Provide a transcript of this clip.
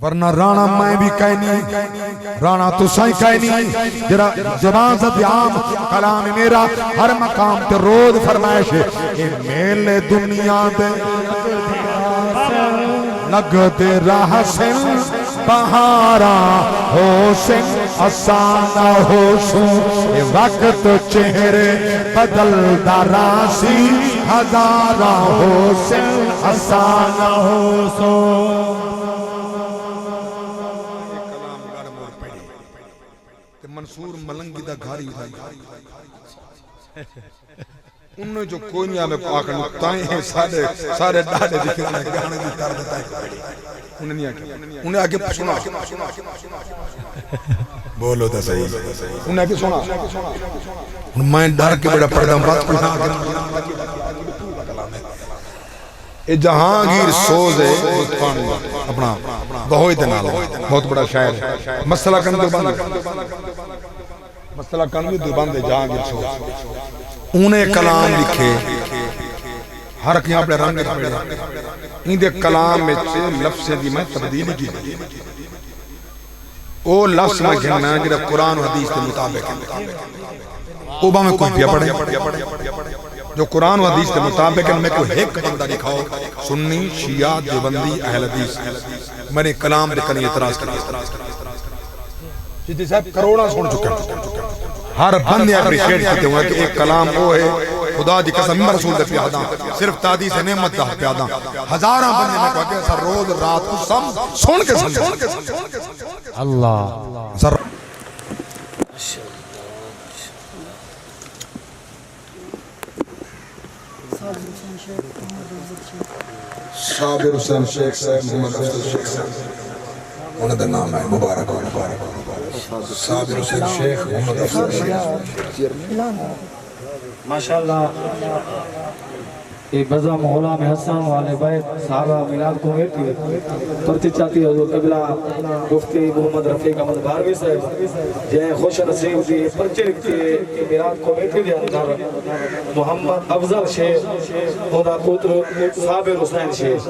ورنہ رانا میں بھی کہنی رانا تو سائیں کہنی زبان سے عام کلام میرا ہر مقام تے رود فرمائش اے میلے دنیا دے نگد راہ سن بہارا ہو سن آسانہ ہو سن اے وقت چہرے بدل دراسی ہزارہ ہو سن آسانہ ہو سن منصور ملنگی دا گھاری انہوں جو کوئی نہیں آمیں آکھن تائیں ہیں سارے ڈاڑے دکھنے گانے دی کر دیتا ہے انہیں نہیں آکھیں انہیں آگے سنا بولو تا صحیح انہیں آگے سنا میں ڈر کے بڑا پڑھتا ہوں بات کوئی اے جہانگیر سوز ہے اپنا بہوئی دنال بہت بڑا شاعر ہے مسئلہ کندو بندے جہانگیر سوز انہیں کلام لکھے ہر کیاں اپنے رنگ پڑے ان دے کلام میں سے لفظ دی میں تبدیلی کی دی او لفظ میں گھننا جنہا قرآن و حدیث کے مطابق ہے او با میں کوئی پیا پڑے جو قرآن و حدیث کے مطابق ہے میں کوئی ایک بندہ دکھاؤ سنی شیعہ دیوبندی اہل حدیث میں نے کلام لکھنے اعتراض کیا جیتے صاحب کروڑا سن چکے ہر بندے اپریشیٹ کیتے ہوئے کہ ایک کلام وہ ہے خدا دی قسم میں رسول دے پیاداں صرف تادی سے نعمت دا پیاداں ہزاراں بندے میں کہا کہ سر روز رات کو سن کے سمجھے اللہ سر صابر حسین شیخ صاحب محمد افضل شیخ صاحب انہوں دا نام ہے مبارک صابر حسین شیخ محمد افضل شیخ ماشاءاللہ یہ بزا مولا میں حسان والے بیت صحابہ میلاد کو گئے تھے پرتی چاہتی حضور قبلہ مفتی محمد رفیق احمد بھاروی صاحب جائے خوش نصیب دی پرچے لکھتی ہے کہ میلاد کو گئے تھے اندر محمد افضل شیخ خدا پتر صابر حسین شیخ